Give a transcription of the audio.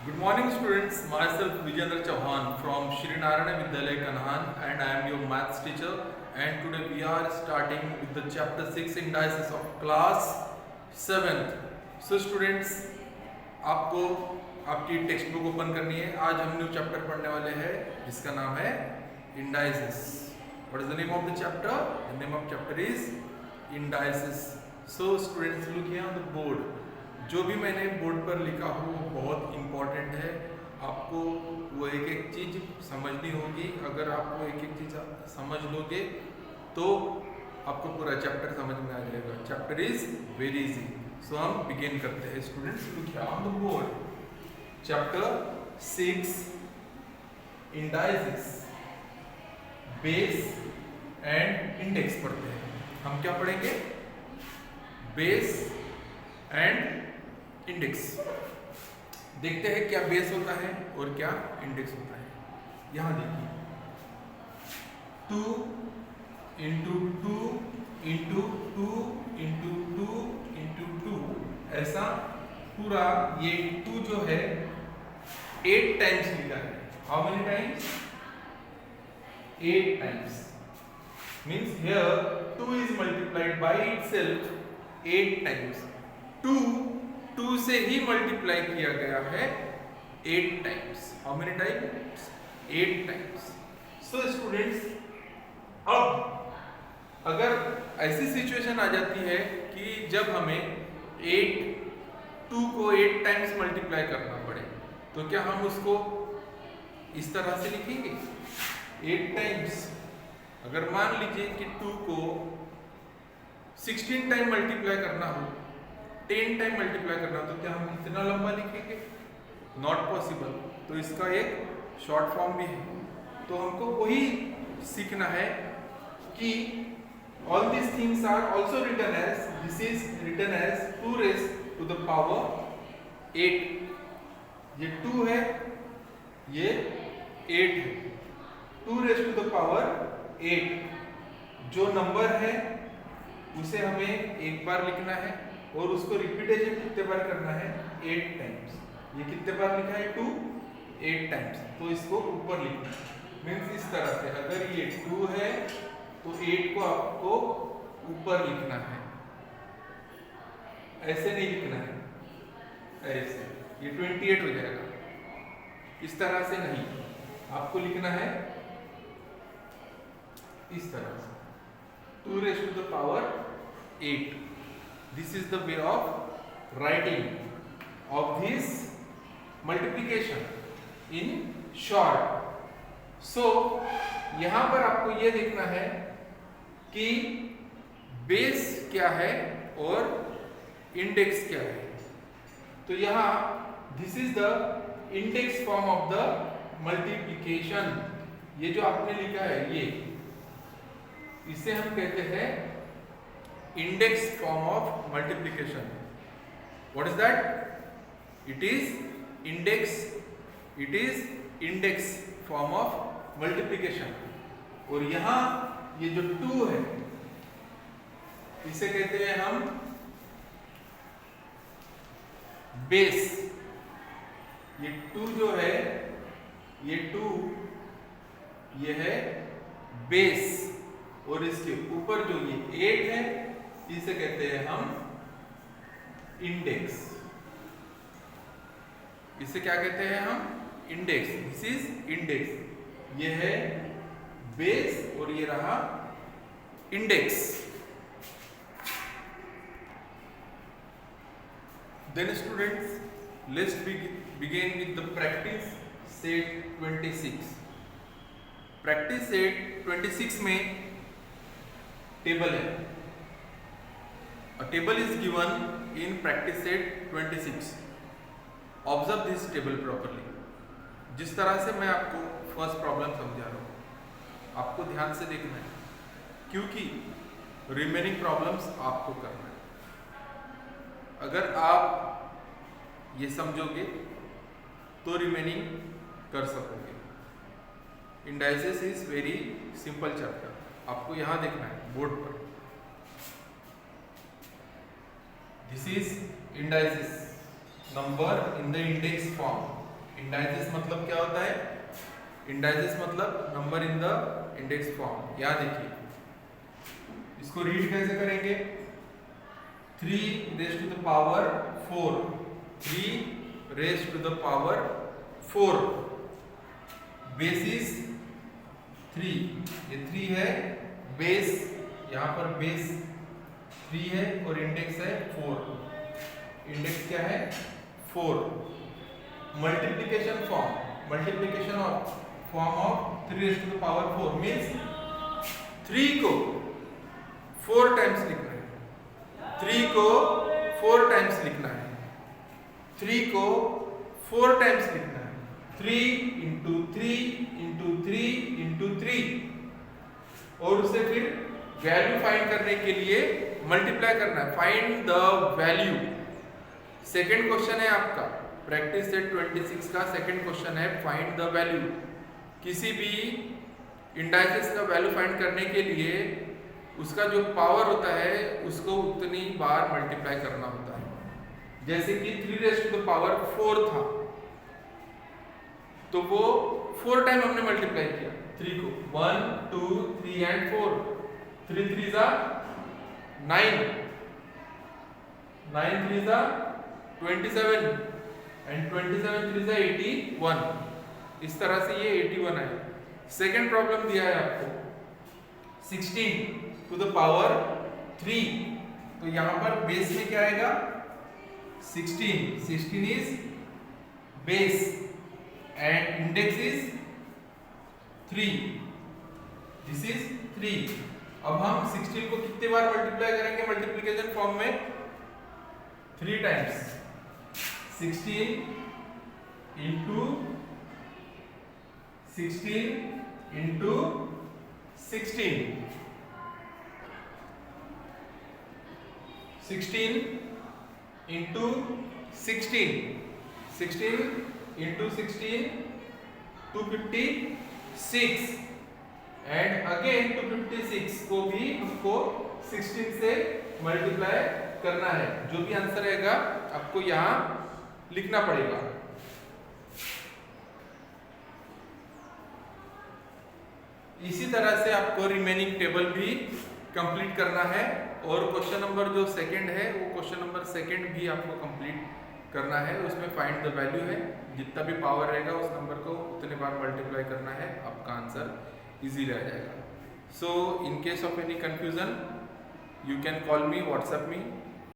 Good morning students, myself Vijendra Chauhan from Shri Narayana Vidyalaya Kanhan and I am your maths teacher and today we are starting with the chapter 6 indices of class 7th. So students, आपको आपकी text book open करनी है। आज हम new chapter पढ़ने वाले हैं जिसका नाम है indices. What is the name of the chapter? The name of chapter is indices. So students, look here on the board. जो भी मैंने बोर्ड पर लिखा हो वो बहुत इम्पोर्टेंट है। आपको वो एक एक चीज़ समझनी होगी। अगर आप वो एक एक चीज़ समझ लोगे तो आपको पूरा चैप्टर समझ में आ जाएगा। Chapter is very easy. So हम बिगिन करते हैं students. Look on the board, chapter 6 indices, base and index पढ़ते हैं। हम क्या पढ़ेंगे? Base and index. देखते हैं क्या बेस होता है और क्या इंडेक्स होता है। यहां देखिए, 2 इंटू 2 इंटू 2 इंटू 2 इंटू 2, ऐसा पूरा ये 2 जो है 8 टाइम्स लिखा है। How many times? 8 times. Means here 2 is multiplied by itself 8 times. 2 से ही मल्टीप्लाई किया गया है 8 times. How many times? 8 times. So students, अब अगर ऐसी सिचुएशन आ जाती है कि जब हमें 2 को 8 टाइम्स मल्टीप्लाई करना पड़े तो क्या हम उसको इस तरह से लिखेंगे 8 टाइम्स? अगर मान लीजिए कि 2 को 16 टाइम मल्टीप्लाई करना हो, 10 टाइम मल्टीप्लाई करना, तो क्या हम इतना लंबा लिखेंगे? Not possible. तो इसका एक शॉर्ट फॉर्म भी है। तो हमको वही सीखना है कि all this things are also written as, this is written as 2 raise to the power 8। ये 2 है, ये 8 है। 2 रेज़ टू द पावर 8 जो नंबर है उसे हमें एक बार लिखना है और उसको रिपीटेशन कितने बार करना है? 8 टाइम्स। ये कितने बार लिखा है? 2 8 टाइम्स। तो इसको ऊपर लिखना है। मीन्स इस तरह से, अगर ये 2 है तो 8 को आपको ऊपर लिखना है, ऐसे नहीं लिखना है, ऐसे। ये 28 हो जाएगा। इस तरह से नहीं, आपको लिखना है इस तरह से, 2 raise to the power 8। This is the way of writing of this multiplication in short. So यहाँ पर आपको ये देखना है कि बेस क्या है और इंडेक्स क्या है। तो यहाँ this is the index form of the multiplication। ये जो आपने लिखा है ये, इसे हम कहते हैं index form of multiplication. What is that? It is index form of multiplication. और यहाँ ये जो 2 है इसे कहते हैं हम बेस। ये 2 जो है, ये 2 ये है बेस, और इसके ऊपर जो ये 8 है इसे कहते हैं हम इंडेक्स। इसे क्या कहते हैं हम? इंडेक्स। This is index. ये है बेस और ये रहा index. Then students, let's begin with the practice set 26। Practice set 26 में टेबल है। A table is given in practice set 26. Observe this table properly. जिस तरह से मैं आपको फर्स्ट प्रॉब्लम समझा रहा हूँ, आपको ध्यान से देखना है क्योंकि रिमेनिंग प्रॉब्लम्स आपको करना है। अगर आप ये समझोगे तो रिमेनिंग कर सकोगे। Indices is very simple chapter. आपको यहाँ देखना है बोर्ड पर। This is indices, number in the index form. Indices मतलब क्या होता है? इंडाइसिस मतलब number in the index form. याद देखिए, इसको रीड कैसे करेंगे? 3 raise to the power 4, 3 raise to the power 4, basis 3, ये 3 है, बेस यहाँ पर बेस 3 है और इंडेक्स है 4। इंडेक्स क्या है? 4। Multiplication form, multiplication of form of 3 raise to the power 4 means 3 को 4 टाइम्स लिखना है, 3 को 4 टाइम्स लिखना है, 3 को 4 टाइम्स लिखना है, 3 इंटू 3 इंटू 3 इंटू 3, और उसे फिर वैल्यू फाइंड करने के लिए मल्टीप्लाई करना है। Find the value. Second question है आपका प्रैक्टिस सेट 26 का सेकेंड क्वेश्चन है फाइंड द वैल्यू। किसी भी इंडाइसिस का वैल्यू फाइंड करने के लिए उसका जो पावर होता है उसको उतनी बार मल्टीप्लाई करना होता है। जैसे कि 3 रेज टू द पावर 4 था, तो वो 4 टाइम हमने मल्टीप्लाई किया 3 को, 1 2 3 एंड 4, 3 3 जा 9, 9 3 जा 27 एंड 27 3 जा 81। इस तरह से ये 81 है। सेकेंड प्रॉब्लम दिया है आपको 16 टू द पावर 3, तो यहां पर बेस में क्या आएगा? 16 is base and index is 3, this is 3। अब हम 16 को कितने बार मल्टीप्लाई करेंगे मल्टीप्लिकेशन फॉर्म में? 3 times. 16 into 16 into 16, 16 into 16, 16 into 16 256 and again 256 को भी हमको 16 से मल्टीप्लाई करना है। जो भी आंसर रहेगा आपको यहाँ लिखना पड़ेगा। इसी तरह से आपको रिमेनिंग टेबल भी कंप्लीट करना है और क्वेश्चन नंबर जो सेकंड है वो क्वेश्चन नंबर सेकंड भी आपको कंप्लीट करना है। उसमें फाइंड द वैल्यू है, जितना भी पावर रहेगा उस नंबर को उतने बार मल्टीप्लाई करना है, आपका आंसर इजी रह जाएगा। So in case of any confusion you can call me, WhatsApp me.